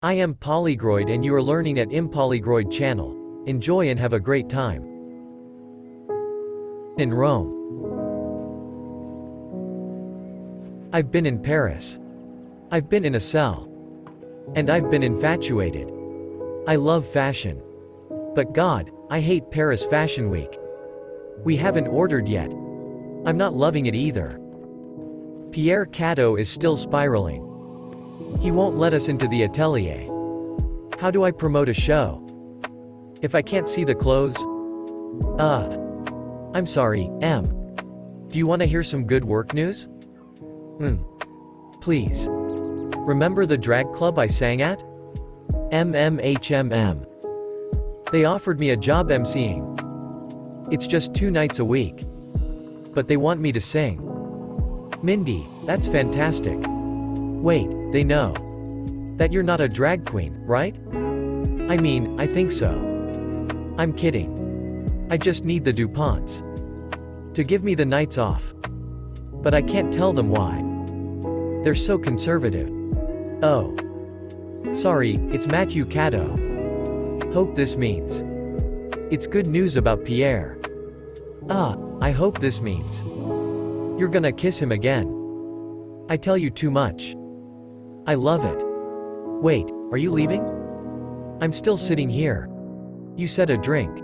I am Polygroid and you are learning at impolygroid channel. Enjoy and have a great time. In Rome. I've been in Paris. I've been in a cell. And I've been infatuated. I love fashion. But God, I hate Paris Fashion Week. We haven't ordered yet. I'm not loving it either. Pierre Cadeau is still spiraling. He won't let us into the atelier. How do I promote a show? If I can't see the clothes? I'm sorry, M. Do you want to hear some good work news? Please. Remember the drag club I sang at? MMHMM. They offered me a job emceeing. It's just 2 nights a week. But they want me to sing. Mindy, that's fantastic. Wait, they know that you're not a drag queen, right? I mean, I think so. I'm kidding. I just need the DuPonts to give me the nights off. But I can't tell them why. They're so conservative. Oh. Sorry, it's Matthew Cadeau. Hope this means it's good news about Pierre. I hope this means you're gonna kiss him again. I tell you too much. I love it. Wait, are you leaving? I'm still sitting here. You said a drink.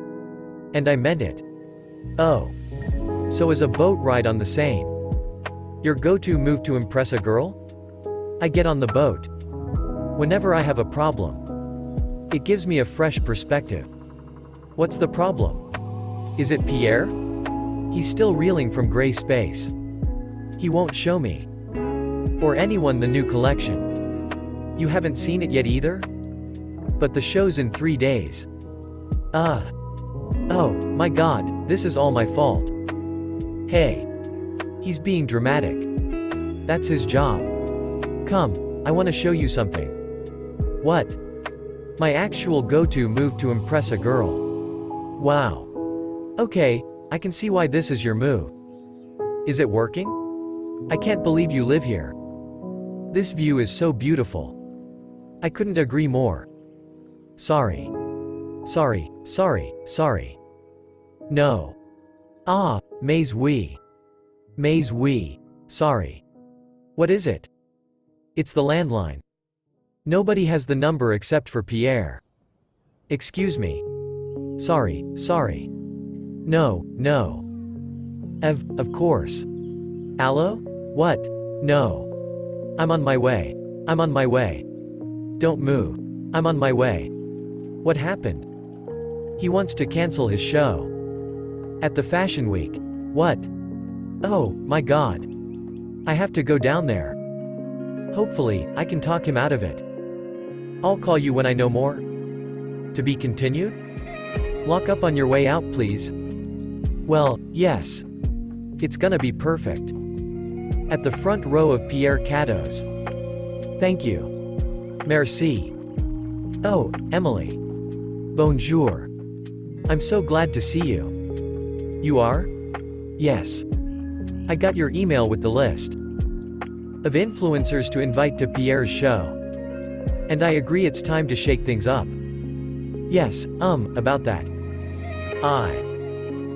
And I meant it. Oh. So is a boat ride on the Seine your go-to move to impress a girl? I get on the boat whenever I have a problem. It gives me a fresh perspective. What's the problem? Is it Pierre? He's still reeling from gray space. He won't show me or anyone the new collection. You haven't seen it yet either? But the show's in 3 days. Oh, my God, this is all my fault. Hey. He's being dramatic. That's his job. Come, I want to show you something. What? My actual go-to move to impress a girl. Wow. Okay, I can see why this is your move. Is it working? I can't believe you live here. This view is so beautiful. I couldn't agree more. Sorry. No. Mais oui. Sorry. What is it? It's the landline. Nobody has the number except for Pierre. Excuse me. Sorry. No. Of course. Allo? What? No. I'm on my way. Don't move. I'm on my way. What happened? He wants to cancel his show. At the Fashion Week. What? Oh, my God. I have to go down there. Hopefully, I can talk him out of it. I'll call you when I know more. To be continued? Lock up on your way out, please. Well, yes. It's gonna be perfect. At the front row of Pierre Cadeau's. Thank you. Merci. Oh, Emily. Bonjour. I'm so glad to see you. You are? Yes. I got your email with the list of influencers to invite to Pierre's show. And I agree it's time to shake things up. Yes, about that.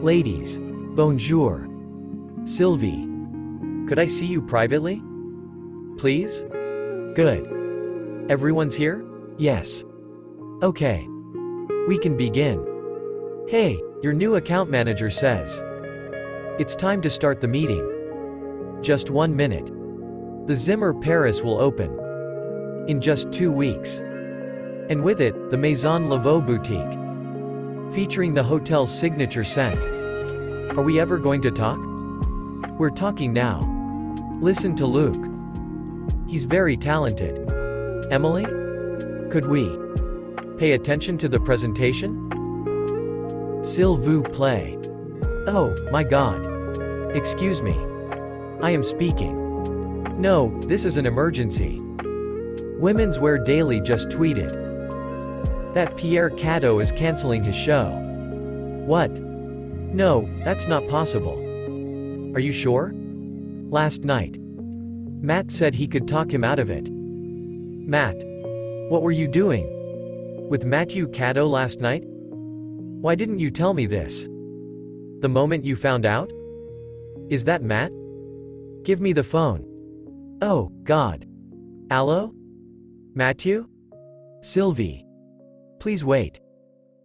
Ladies. Bonjour. Sylvie. Could I see you privately? Please? Good. Everyone's here? Yes. Okay. We can begin. Hey, your new account manager says it's time to start the meeting. Just 1 minute. The Zimmer Paris will open in just 2 weeks. And with it, the Maison Laveau boutique, featuring the hotel's signature scent. Are we ever going to talk? We're talking now. Listen to Luke. He's very talented. Emily? Could we pay attention to the presentation? S'il vous plaît. Oh, my God. Excuse me. I am speaking. No, this is an emergency. Women's Wear Daily just tweeted that Pierre Cadeau is canceling his show. What? No, that's not possible. Are you sure? Last night, Matt said he could talk him out of it. Matt. What were you doing with Matthew Caddo last night? Why didn't you tell me this the moment you found out? Is that Matt? Give me the phone. Oh, God. Allo? Matthew? Sylvie. Please wait.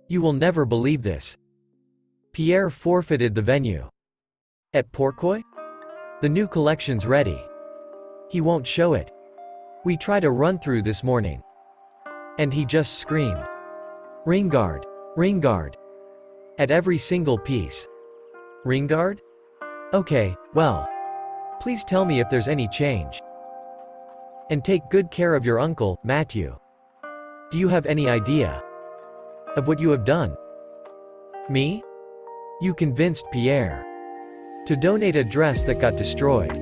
You will never believe this. Pierre forfeited the venue. At Pourquoi? The new collection's ready. He won't show it. We tried a run-through this morning. And he just screamed. Ringard. Ringard. At every single piece. Ringard? Okay, well. Please tell me if there's any change. And take good care of your uncle, Matthew. Do you have any idea of what you have done? Me? You convinced Pierre to donate a dress that got destroyed,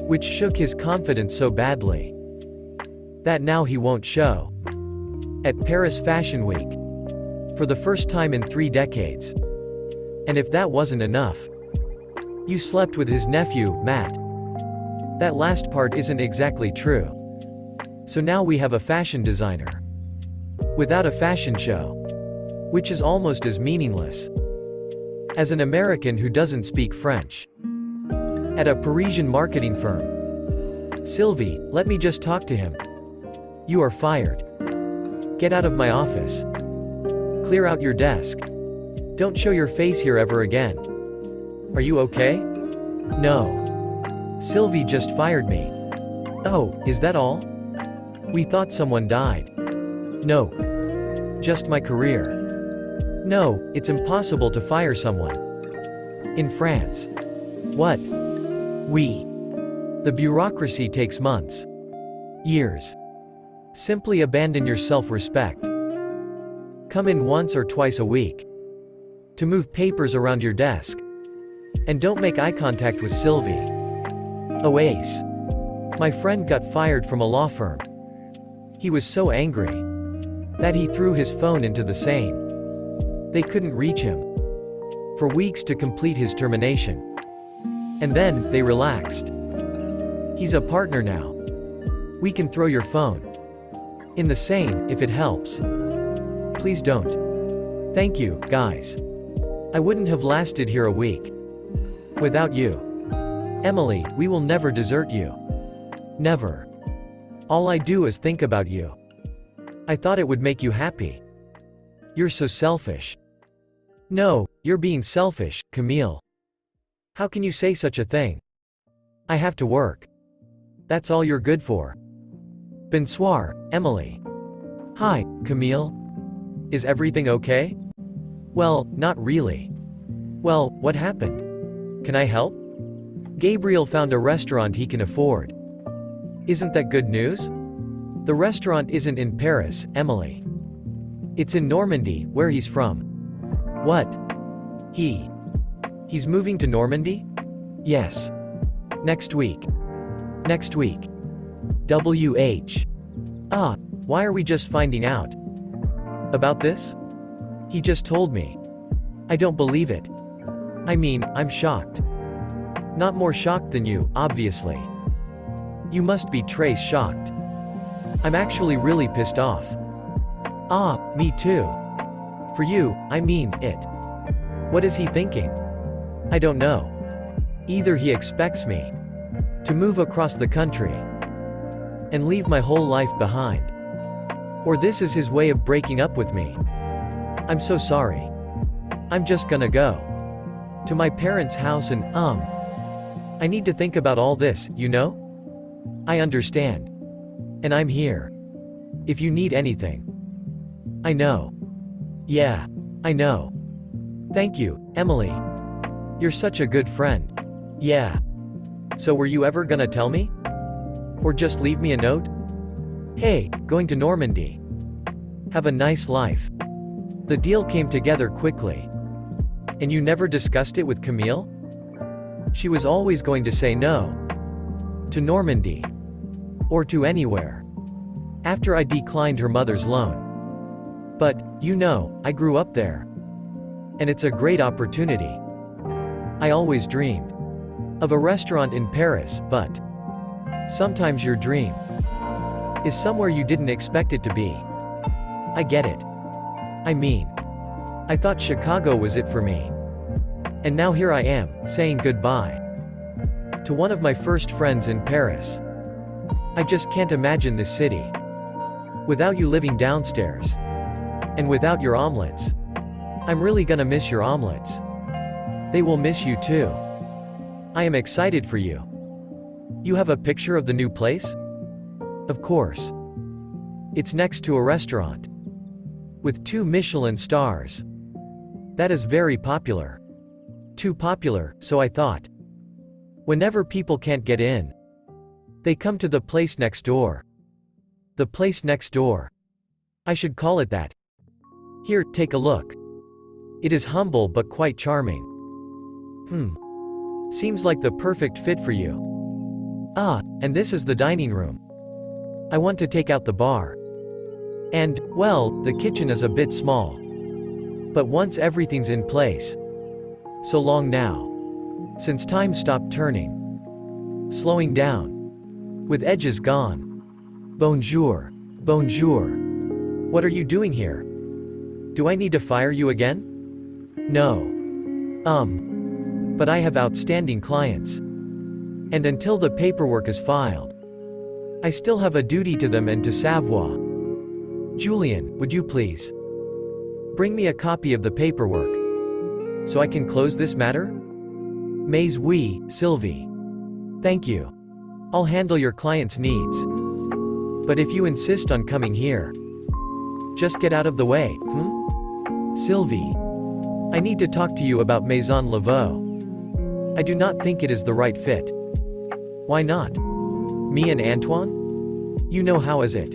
which shook his confidence so badly that now he won't show at Paris Fashion Week for the first time in 3 decades. And if that wasn't enough, you slept with his nephew, Matt. That last part isn't exactly true. So now we have a fashion designer without a fashion show, which is almost as meaningless as an American who doesn't speak French at a Parisian marketing firm. Sylvie, let me just talk to him. You are fired. Get out of my office. Clear out your desk. Don't show your face here ever again. Are you okay? No. Sylvie just fired me. Oh, is that all? We thought someone died. No. Just my career. No, it's impossible to fire someone in France. What? The bureaucracy takes months. Years. Simply abandon your self-respect. Come in once or twice a week to move papers around your desk. And don't make eye contact with Sylvie. Oh Ace. My friend got fired from a law firm. He was so angry that he threw his phone into the Seine. They couldn't reach him for weeks to complete his termination. And then, they relaxed. He's a partner now. We can throw your phone in the Seine, if it helps. Please don't. Thank you, guys. I wouldn't have lasted here a week without you. Emily, we will never desert you. Never. All I do is think about you. I thought it would make you happy. You're so selfish. No, you're being selfish, Camille. How can you say such a thing? I have to work. That's all you're good for. Bonsoir, Emily. Hi, Camille. Is everything okay? Well, not really. Well, what happened? Can I help? Gabriel found a restaurant he can afford. Isn't that good news? The restaurant isn't in Paris, Emily. It's in Normandy, where he's from. What? He's moving to Normandy? Yes. Next week. Next week. WH. Ah, why are we just finding out about this? He just told me. I don't believe it. I mean, I'm shocked. Not more shocked than you, obviously. You must be trace shocked. I'm actually really pissed off. Ah, me too. For you, I mean it. What is he thinking? I don't know. Either he expects me to move across the country and leave my whole life behind, or this is his way of breaking up with me. I'm so sorry. I'm just gonna go to my parents' house and, I need to think about all this, you know? I understand. And I'm here if you need anything. I know. Yeah, I know. Thank you, Emily. You're such a good friend. Yeah. So were you ever gonna tell me? Or just leave me a note? Hey, going to Normandy. Have a nice life. The deal came together quickly. And you never discussed it with Camille? She was always going to say no to Normandy. Or to anywhere. After I declined her mother's loan. But, you know, I grew up there. And it's a great opportunity. I always dreamed of a restaurant in Paris, but sometimes your dream is somewhere you didn't expect it to be. I get it. I mean, I thought Chicago was it for me. And now here I am, saying goodbye to one of my first friends in Paris. I just can't imagine this city without you living downstairs. And without your omelets. I'm really gonna miss your omelets. They will miss you too. I am excited for you. You have a picture of the new place? Of course. It's next to a restaurant with 2 Michelin stars. That is very popular. Too popular, so I thought. Whenever people can't get in, they come to the place next door. The place next door. I should call it that. Here, take a look. It is humble but quite charming. Seems like the perfect fit for you. Ah, and this is the dining room. I want to take out the bar. And, well, the kitchen is a bit small. But once everything's in place. So long now. Since time stopped turning. Slowing down. With edges gone. Bonjour. Bonjour. What are you doing here? Do I need to fire you again? No. But I have outstanding clients. And until the paperwork is filed, I still have a duty to them and to Savoie. Julian, would you please bring me a copy of the paperwork so I can close this matter? Mais oui, Sylvie. Thank you. I'll handle your client's needs. But if you insist on coming here, just get out of the way, Sylvie. I need to talk to you about Maison Laveau. I do not think it is the right fit. Why not? Me and Antoine? You know how is it?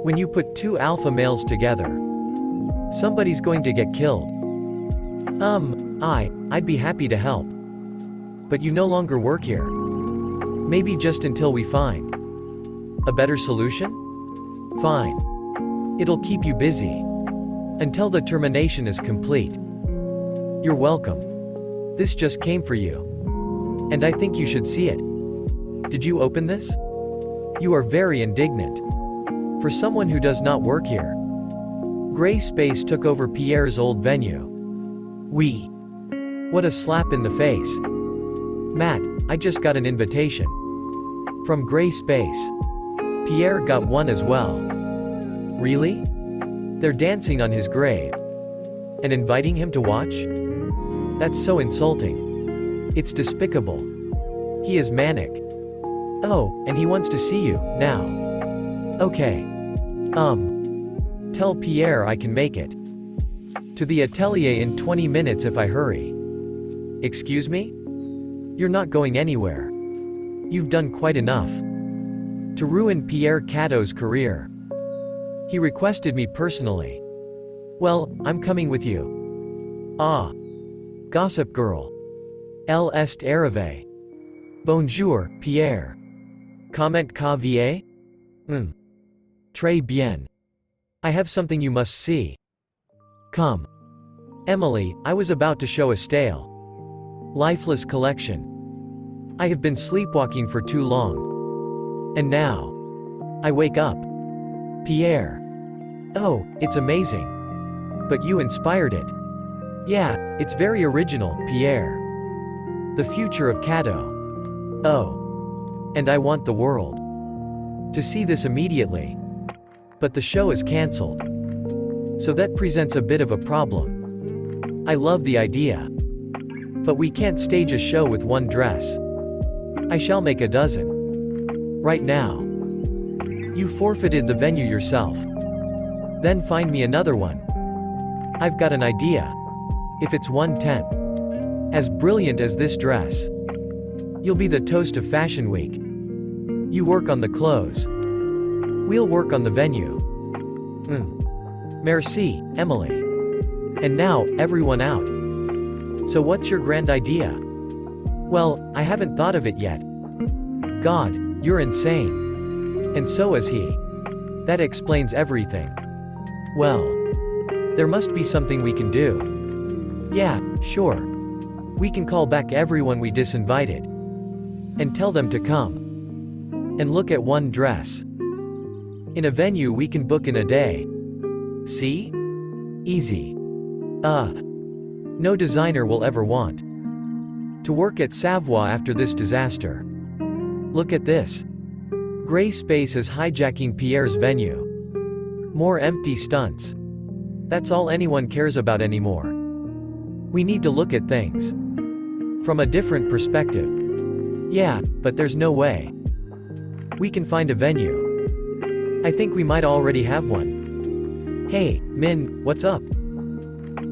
When you put 2 alpha males together, somebody's going to get killed. I'd be happy to help. But you no longer work here. Maybe just until we find a better solution? Fine. It'll keep you busy until the termination is complete. You're welcome. This just came for you. And I think you should see it. Did you open this? You are very indignant. For someone who does not work here. Gray space took over Pierre's old venue. Oui. What a slap in the face. Matt, I just got an invitation. From Gray space. Pierre got one as well. Really? They're dancing on his grave. And inviting him to watch? That's so insulting. It's despicable. He is manic. Oh, and he wants to see you, now. Okay. Tell Pierre I can make it. To the atelier in 20 minutes if I hurry. Excuse me? You're not going anywhere. You've done quite enough to ruin Pierre Cadeau's career. He requested me personally. Well, I'm coming with you. Ah. Gossip girl. Elle est arrivée. Bonjour, Pierre. Comment va? Très bien. I have something you must see. Come. Emily, I was about to show a stale, lifeless collection. I have been sleepwalking for too long. And now, I wake up. Pierre. Oh, it's amazing. But you inspired it. Yeah, it's very original, Pierre. The future of Cadeau. Oh. And I want the world to see this immediately. But the show is cancelled. So that presents a bit of a problem. I love the idea. But we can't stage a show with one dress. I shall make a dozen. Right now. You forfeited the venue yourself. Then find me another one. I've got an idea. If it's 1/10 as brilliant as this dress, you'll be the toast of Fashion Week. You work on the clothes. We'll work on the venue. Merci, Emily. And now, everyone out. So what's your grand idea? Well, I haven't thought of it yet. God, you're insane. And so is he. That explains everything. Well, there must be something we can do. Yeah, sure. We can call back everyone we disinvited. And tell them to come. And look at one dress. In a venue we can book in a day. See? Easy. No designer will ever want to work at Savoie after this disaster. Look at this. Gray space is hijacking Pierre's venue. More empty stunts. That's all anyone cares about anymore. We need to look at things from a different perspective. Yeah, but there's no way we can find a venue. I think we might already have one. Hey, Min, what's up?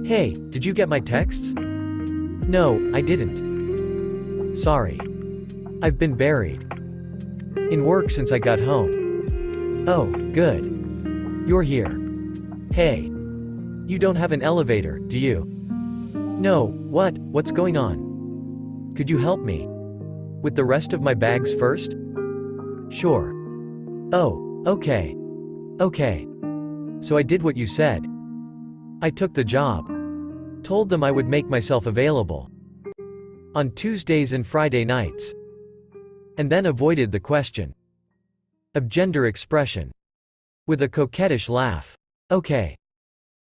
Hey, did you get my texts? No, I didn't. Sorry. I've been buried in work since I got home. Oh, good. You're here. Hey. You don't have an elevator, do you? No, what's going on? Could you help me with the rest of my bags first? Sure. Oh, okay. Okay. So I did what you said. I took the job. Told them I would make myself available on Tuesdays and Friday nights. And then avoided the question of gender expression with a coquettish laugh. Okay.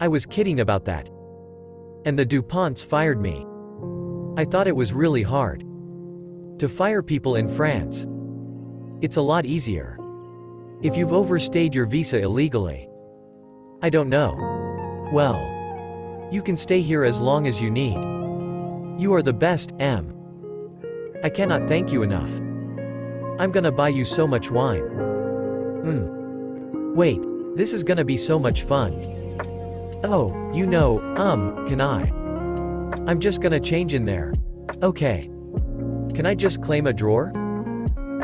I was kidding about that. And the DuPonts fired me. I thought it was really hard to fire people in France. It's a lot easier if you've overstayed your visa illegally. I don't know. Well, you can stay here as long as you need. You are the best, Em. I cannot thank you enough. I'm gonna buy you so much wine. Wait, this is gonna be so much fun. Oh, can I? I'm just gonna change in there. Okay. Can I just claim a drawer?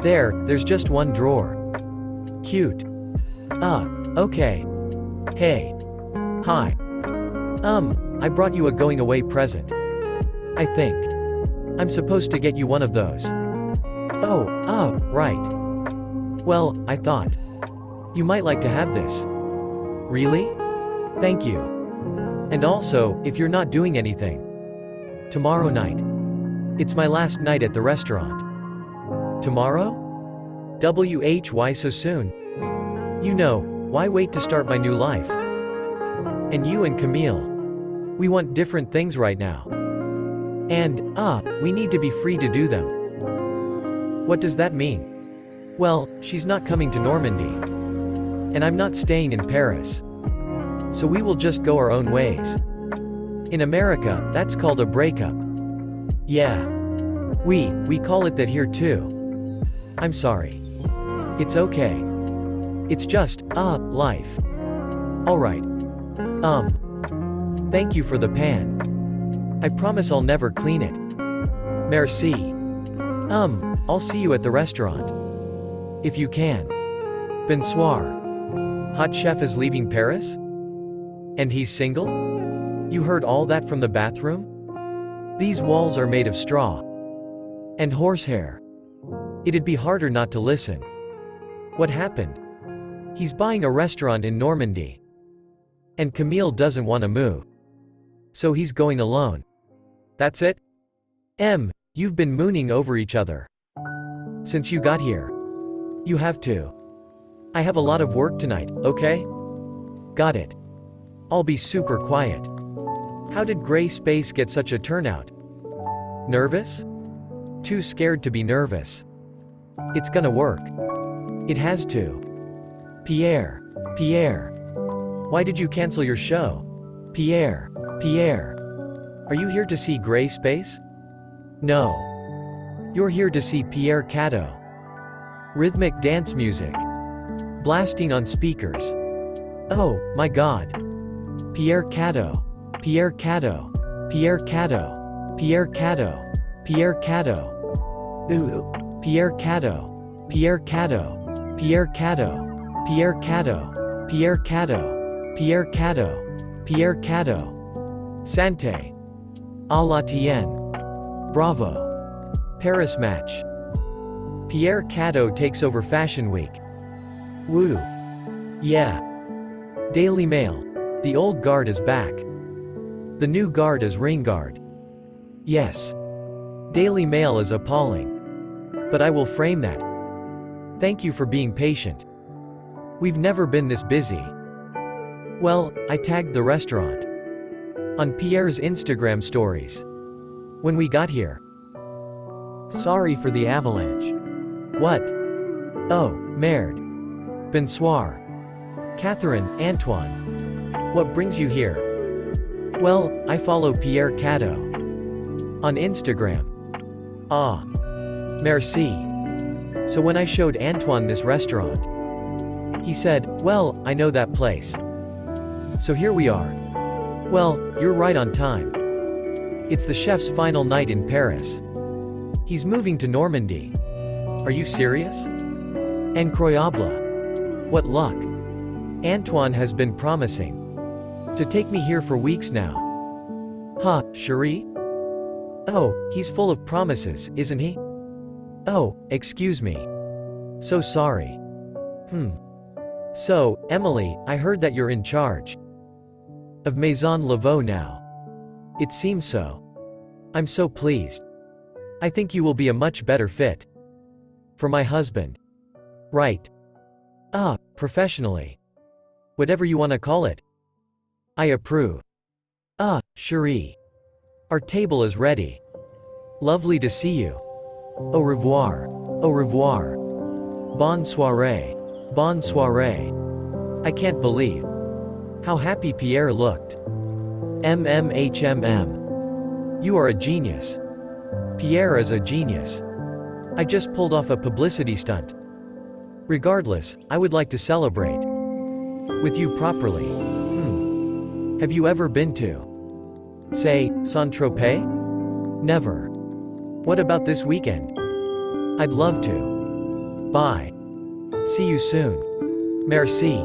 There's just one drawer. Cute. Okay. Hey. Hi. I brought you a going away present. I think I'm supposed to get you one of those. Oh, right. Well, I thought you might like to have this. Really? Thank you. And also, if you're not doing anything tomorrow night, it's my last night at the restaurant. Tomorrow? Why so soon? You know, why wait to start my new life? And you and Camille, we want different things right now. And, we need to be free to do them. What does that mean? Well, she's not coming to Normandy. And I'm not staying in Paris. So we will just go our own ways. In America, that's called a breakup. Yeah. We call it that here too. I'm sorry. It's okay. It's just, life. Alright. Thank you for the pan. I promise I'll never clean it. Merci. I'll see you at the restaurant. If you can. Bonsoir. Hot chef is leaving Paris? And he's single? You heard all that from the bathroom? These walls are made of straw and horsehair. It'd be harder not to listen. What happened? He's buying a restaurant in Normandy. And Camille doesn't want to move. So he's going alone. That's it? You've been mooning over each other since you got here. You have to. I have a lot of work tonight, okay? Got it. I'll be super quiet. How did Gray Space get such a turnout? Nervous? Too scared to be nervous. It's gonna work. It has to. Pierre. Why did you cancel your show? Pierre. Are you here to see Gray Space? No. You're here to see Pierre Cadeau. Rhythmic dance music. Blasting on speakers. Oh, my God. Pierre Cadeau. Ooh. Pierre Cadeau. Pierre Cadeau. Santé. A la tienne. Bravo. Paris match. Pierre Cadeau takes over Fashion Week. Woo. Yeah. Daily Mail. The old guard is back. The new guard is Ringard. Yes. Daily Mail is appalling. But I will frame that. Thank you for being patient. We've never been this busy. Well, I tagged the restaurant on Pierre's Instagram stories when we got here. Sorry for the avalanche. What? Oh, merde. Bonsoir. Catherine, Antoine. What brings you here? Well, I follow Pierre Cadeau on Instagram. Ah. Merci. So when I showed Antoine this restaurant, he said, well, I know that place. So here we are. Well, you're right on time. It's the chef's final night in Paris. He's moving to Normandy. Are you serious? Incroyable. What luck. Antoine has been promising to take me here for weeks now. Huh, chérie? Oh, he's full of promises, isn't he? Oh, excuse me. So sorry. So, Emily, I heard that you're in charge of Maison Laveau now. It seems so. I'm so pleased. I think you will be a much better fit for my husband. Right. Professionally. Whatever you want to call it. I approve. Chérie. Our table is ready. Lovely to see you. Au revoir. Au revoir. Bonne soirée. Bonne soirée. I can't believe how happy Pierre looked. You are a genius. Pierre is a genius. I just pulled off a publicity stunt. Regardless, I would like to celebrate with you properly. Have you ever been to, say, Saint-Tropez? Never. What about this weekend? I'd love to. Bye. See you soon. Merci.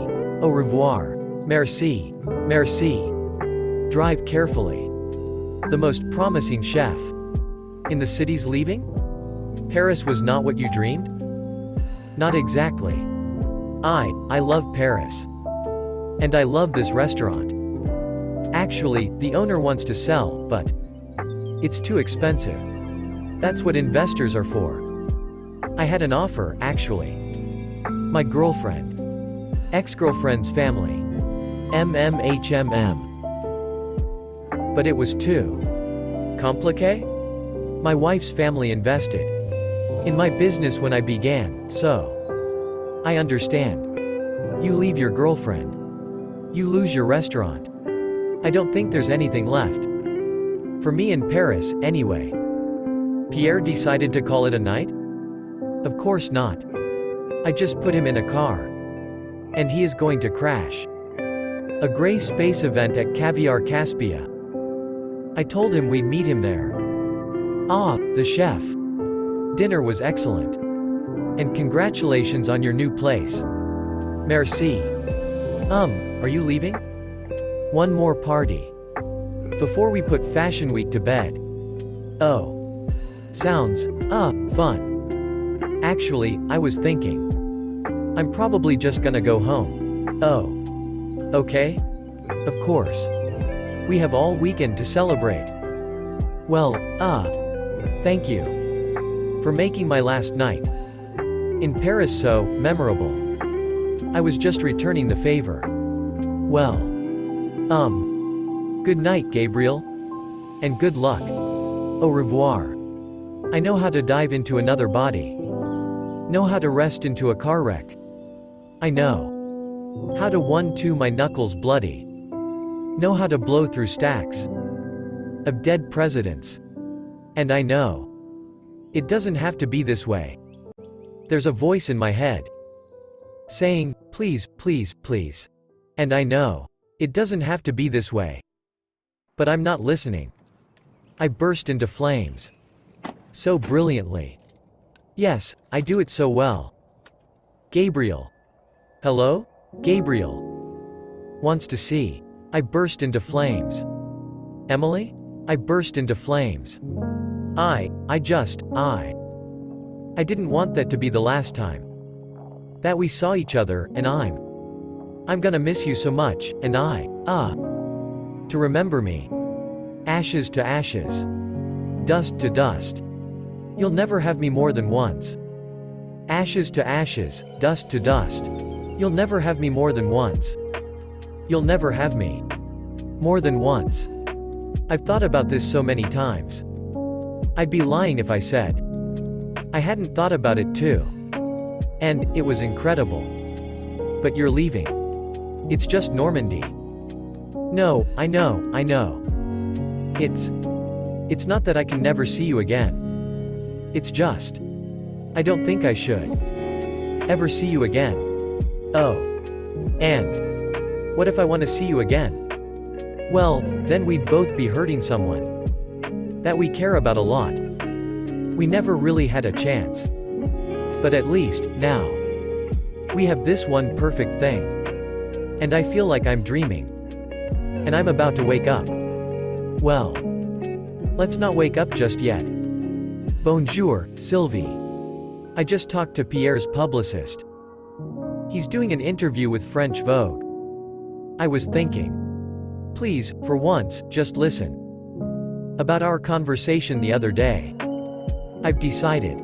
Au revoir. Merci. Merci. Drive carefully. The most promising chef in the city's leaving? Paris was not what you dreamed? Not exactly. I love Paris. And I love this restaurant. Actually, the owner wants to sell, but it's too expensive. That's what investors are for. I had an offer, actually. My girlfriend. Ex-girlfriend's family. But it was too compliqué? My wife's family invested in my business when I began, so I understand. You leave your girlfriend. You lose your restaurant. I don't think there's anything left for me in Paris, anyway. Pierre decided to call it a night? Of course not. I just put him in a car. And he is going to crash a gray space event at Caviar Caspia. I told him we'd meet him there. The chef. Dinner was excellent. And congratulations on your new place. Merci. Are you leaving? One more party before we put Fashion Week to bed. Oh. Sounds, fun. Actually, I was thinking I'm probably just gonna go home. Oh. Okay? Of course. We have all weekend to celebrate. Well, thank you for making my last night in Paris so memorable. I was just returning the favor. Well. Good night, Gabriel. And good luck. Au revoir. I know how to dive into another body. Know how to rest into a car wreck. I know how to 1-2 my knuckles bloody. Know how to blow through stacks of dead presidents. And I know it doesn't have to be this way. There's a voice in my head saying, please, please, please. And I know it doesn't have to be this way. But I'm not listening. I burst into flames. So brilliantly. Yes, I do it so well. Gabriel. Hello? Gabriel. Wants to see. I burst into flames. Emily? I burst into flames. I didn't want that to be the last time that we saw each other, and I'm gonna miss you so much, and to remember me. Ashes to ashes. Dust to dust. You'll never have me more than once. Ashes to ashes, dust to dust. You'll never have me more than once. You'll never have me more than once. I've thought about this so many times. I'd be lying if I said I hadn't thought about it too. And it was incredible. But you're leaving. It's just Normandy. No, I know. It's not that I can never see you again. It's just I don't think I should ever see you again. Oh. And what if I want to see you again? Well, then we'd both be hurting someone that we care about a lot. We never really had a chance. But at least, now, we have this one perfect thing. And I feel like I'm dreaming. And I'm about to wake up. Well, let's not wake up just yet. Bonjour, Sylvie. I just talked to Pierre's publicist. He's doing an interview with French Vogue. I was thinking, please, for once, just listen. About our conversation the other day. I've decided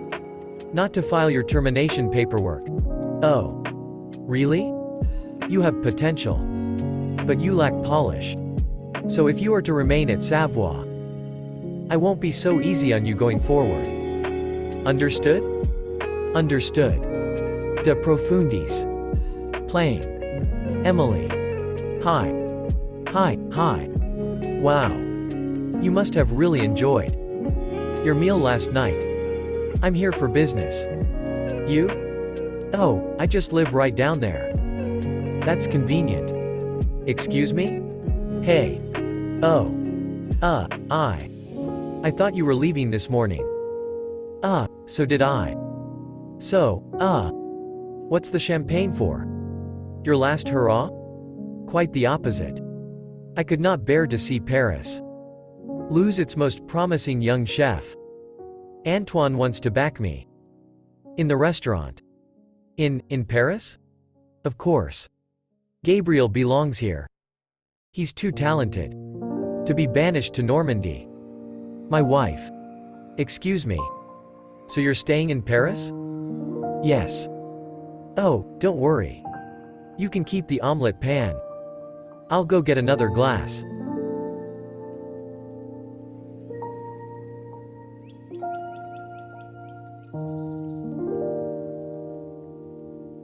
not to file your termination paperwork. Oh. Really? You have potential. But you lack polish. So if you are to remain at Savoie, I won't be so easy on you going forward. Understood? Understood. De profundis. Playing. Emily. Hi. Wow. You must have really enjoyed your meal last night. I'm here for business. You? Oh, I just live right down there. That's convenient. Excuse me? Hey. Oh. I thought you were leaving this morning. So did I. So, what's the champagne for? Your last hurrah? Quite the opposite. I could not bear to see Paris lose its most promising young chef. Antoine wants to back me. In the restaurant. In Paris? Of course. Gabriel belongs here. He's too talented to be banished to Normandy. My wife. Excuse me. So you're staying in Paris? Yes. Oh, don't worry. You can keep the omelette pan. I'll go get another glass.